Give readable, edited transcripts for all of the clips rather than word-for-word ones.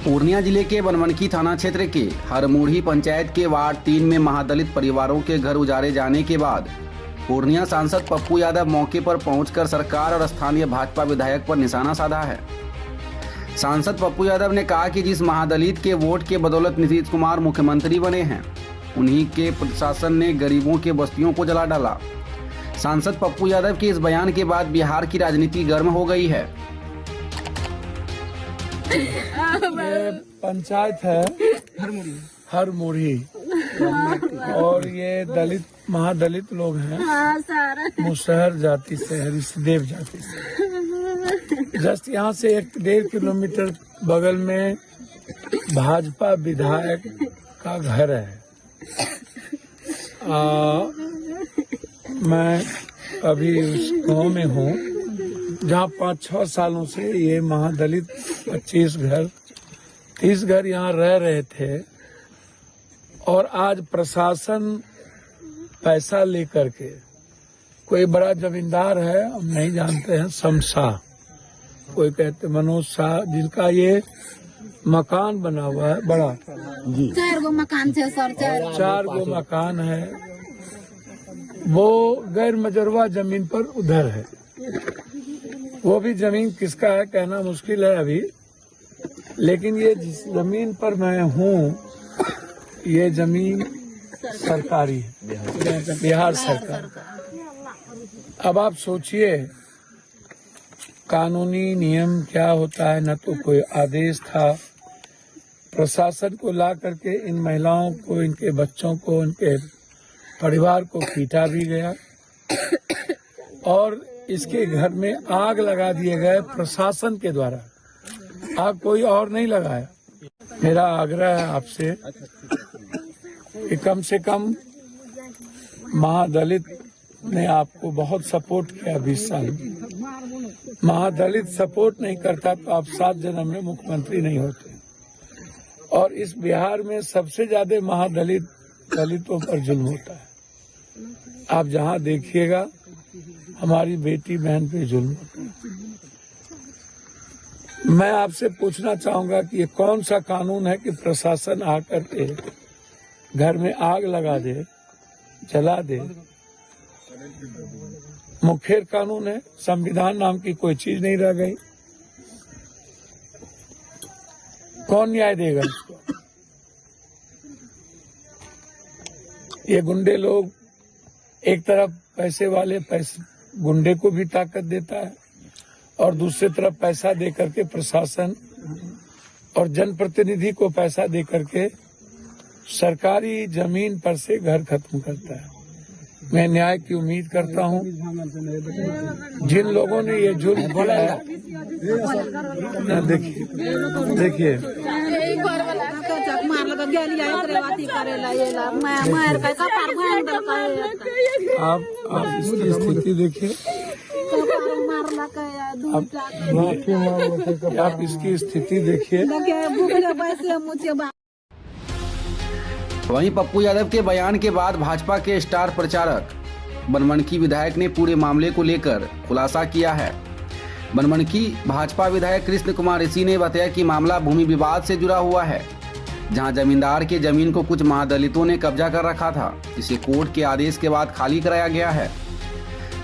पूर्णिया जिले के बनमनखी थाना क्षेत्र के हरमुढ़ी पंचायत के वार्ड 3 में महादलित परिवारों के घर उजाड़े जाने के बाद पूर्णिया सांसद पप्पू यादव मौके पर पहुंचकर सरकार और स्थानीय भाजपा विधायक पर निशाना साधा है। सांसद पप्पू यादव ने कहा कि जिस महादलित के वोट के बदौलत नीतीश कुमार मुख्यमंत्री बने हैं, उन्हीं के प्रशासन ने गरीबों के बस्तियों को जला डाला। सांसद पप्पू यादव के इस बयान के बाद बिहार की राजनीति गर्म हो गई है। ये पंचायत है हरमुढ़ी और ये दलित महादलित लोग हैं। मुसहर जाति से है, ऋषिदेव जाति से। जस्ट यहाँ से 1-1.5 किलोमीटर बगल में भाजपा विधायक का घर है। मैं अभी उस गांव में हूँ जहाँ 5-6 सालों से ये महादलित 30 घर यहाँ रह रहे थे और आज प्रशासन पैसा लेकर के, कोई बड़ा जमींदार है, हम नहीं जानते हैं, शमशाह कोई कहते मनोज शाह, जिनका ये मकान बना हुआ है बड़ा जी। 4 गो मकान थे सर, 4 गो मकान है। वो गैर मजरवा जमीन पर उधर है। वो भी जमीन किसका है कहना मुश्किल है अभी, लेकिन ये जिस जमीन पर मैं हूँ ये जमीन सरकारी है, बिहार सरकार। अब आप सोचिए कानूनी नियम क्या होता है, न तो कोई आदेश था। प्रशासन को ला करके इन महिलाओं को, इनके बच्चों को, इनके परिवार को पीटा भी गया और इसके घर में आग लगा दिए गए प्रशासन के द्वारा। आग कोई और नहीं लगाया। मेरा आग्रह है आपसे कि कम से कम महादलित ने आपको बहुत सपोर्ट किया 20 साल में। महादलित सपोर्ट नहीं करता तो आप 7 जन्म में मुख्यमंत्री नहीं होते। और इस बिहार में सबसे ज्यादा दलितों पर जुल्म होता है। आप जहां देखिएगा हमारी बेटी बहन पे जुल्म होता है। मैं आपसे पूछना चाहूंगा कि ये कौन सा कानून है कि प्रशासन आकर के घर में आग लगा दे, जला दे। मुखर कानून है, संविधान नाम की कोई चीज नहीं रह गई। कौन न्याय देगा इसको? ये गुंडे लोग, एक तरफ पैसे वाले गुंडे को भी ताकत देता है और दूसरी तरफ पैसा दे करके प्रशासन और जनप्रतिनिधि को पैसा दे करके सरकारी जमीन पर से घर खत्म करता है। मैं न्याय की उम्मीद करता हूं। जिन लोगों ने ये जुल्म किया है, देखिए आप इसकी स्थिति देखिए, आप इसकी स्थिति देखिए। वहीं पप्पू यादव के बयान के बाद भाजपा के स्टार प्रचारक बनमनखी विधायक ने पूरे मामले को लेकर खुलासा किया है। बनमनखी भाजपा विधायक कृष्ण कुमार ऋषि ने बताया कि मामला भूमि विवाद से जुड़ा हुआ है, जहां जमींदार के जमीन को कुछ महादलितों ने कब्जा कर रखा था, जिसे कोर्ट के आदेश के बाद खाली कराया गया है,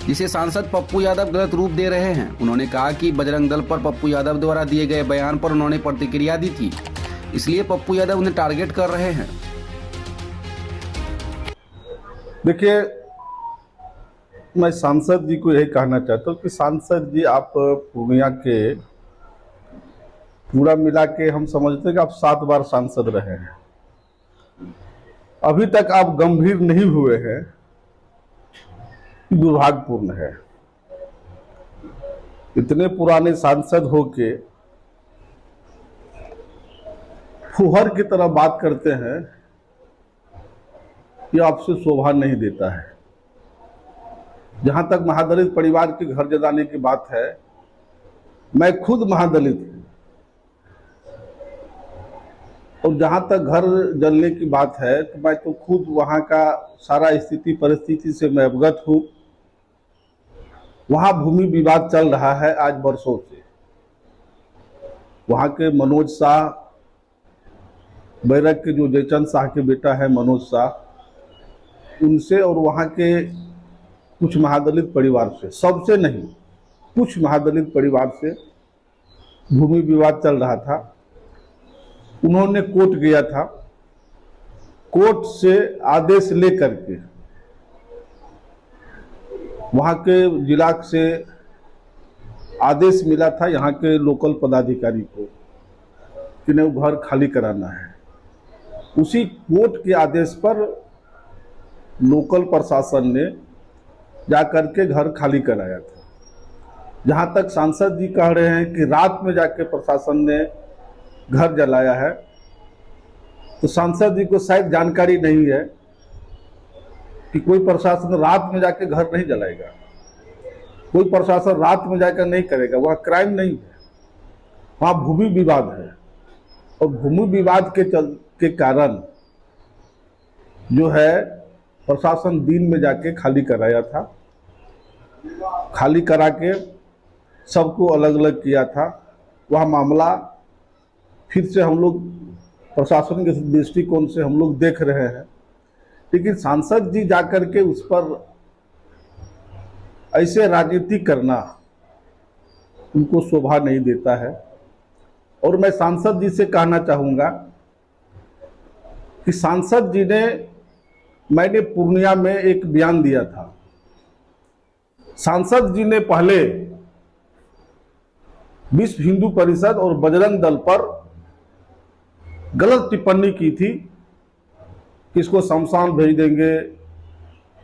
जिसे सांसद पप्पू यादव गलत रूप दे रहे हैं। उन्होंने कहा कि बजरंग दल पर पप्पू यादव द्वारा दिए गए बयान पर उन्होंने प्रतिक्रिया दी थी, इसलिए पप्पू यादव उन्हें टारगेट कर रहे हैं। देखिए, मैं सांसद जी को यही कहना चाहता हूँ कि सांसद जी, आप पूर्णिया के पूरा मिला के हम समझते हैं कि आप 7 बार सांसद रहे हैं। अभी तक आप गंभीर नहीं हुए हैं, दुर्भाग्यपूर्ण है। इतने पुराने सांसद होके फुहर की तरह बात करते हैं, ये आपसे शोभा नहीं देता है। जहां तक महादलित परिवार के घर जलाने की बात है, मैं खुद महादलित हूं और जहां तक घर जलने की बात है तो मैं तो खुद वहां का सारा स्थिति परिस्थिति से मैं अवगत हूं। वहां भूमि विवाद चल रहा है आज वर्षों से। वहां के मनोज शाह बैरक के जो जयचंद शाह के बेटा है मनोज शाह, उनसे और वहाँ के कुछ महादलित परिवार से, सबसे नहीं, कुछ महादलित परिवार से भूमि विवाद चल रहा था। उन्होंने कोर्ट गया था, कोर्ट से आदेश लेकर के वहाँ के जिला से आदेश मिला था यहाँ के लोकल पदाधिकारी को कि नहीं, वो घर खाली कराना है। उसी कोर्ट के आदेश पर लोकल प्रशासन ने जाकर के घर खाली कराया था। जहां तक सांसद जी कह रहे हैं कि रात में जाके प्रशासन ने घर जलाया है, तो सांसद जी को शायद जानकारी नहीं है कि कोई प्रशासन रात में जाके घर नहीं जलाएगा, कोई प्रशासन रात में जाकर नहीं करेगा। वह क्राइम नहीं है, वहाँ भूमि विवाद है, और भूमि विवाद के कारण जो है प्रशासन दिन में जाके खाली कराया था। खाली करा के सबको अलग अलग किया था। वह मामला फिर से हम लोग प्रशासन के दृष्टिकोण से हम लोग देख रहे हैं, लेकिन सांसद जी जाकर के उस पर ऐसे राजनीति करना उनको शोभा नहीं देता है। और मैं सांसद जी से कहना चाहूँगा कि सांसद जी ने, मैंने पूर्णिया में एक बयान दिया था, सांसद जी ने पहले विश्व हिंदू परिषद और बजरंग दल पर गलत टिप्पणी की थी कि इसको शमशान भेज देंगे,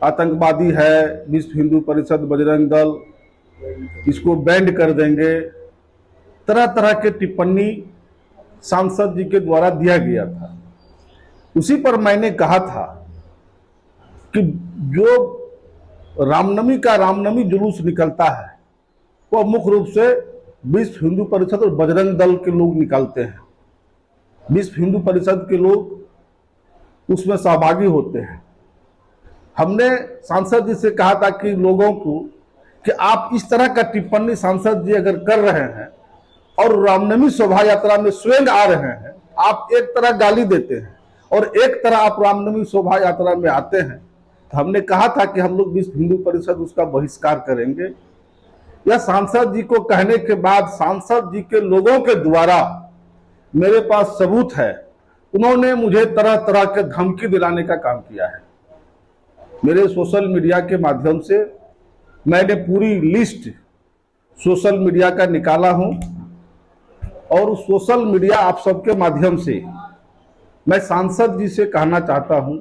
आतंकवादी है विश्व हिंदू परिषद बजरंग दल, इसको बैंड कर देंगे। तरह तरह के टिप्पणी सांसद जी के द्वारा दिया गया था। उसी पर मैंने कहा था कि जो रामनवमी जुलूस निकलता है वह मुख्य रूप से विश्व हिंदू परिषद और बजरंग दल के लोग निकालते हैं। विश्व हिंदू परिषद के लोग उसमें सहभागी होते हैं। हमने सांसद जी से कहा था कि लोगों को कि आप इस तरह का टिप्पणी सांसद जी अगर कर रहे हैं और रामनवमी शोभा यात्रा में स्वयं आ रहे हैं, आप एक तरह गाली देते हैं और एक तरह आप रामनवमी शोभा यात्रा में आते हैं, तो हमने कहा था कि हम लोग विश्व हिंदू परिषद उसका बहिष्कार करेंगे। यह सांसद जी को कहने के बाद सांसद जी के लोगों के द्वारा मेरे पास सबूत है, उन्होंने मुझे तरह तरह के धमकी दिलाने का काम किया है। मेरे सोशल मीडिया के माध्यम से मैंने पूरी लिस्ट सोशल मीडिया का निकाला हूं, और उस सोशल मीडिया आप सबके माध्यम से मैं सांसद जी से कहना चाहता हूं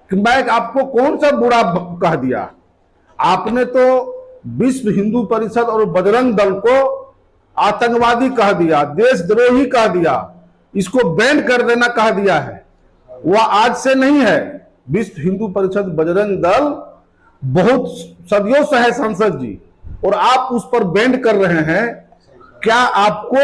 कि मैं आपको कौन सा बुरा कह दिया। आपने तो विश्व हिंदू परिषद और बजरंग दल को आतंकवादी कह दिया, देशद्रोही कह दिया, इसको बैन कर देना कह दिया है। वह आज से नहीं है। विश्व हिंदू परिषद बजरंग दल बहुत सदियों से है सांसद जी, और आप उस पर बैन कर रहे हैं। क्या आपको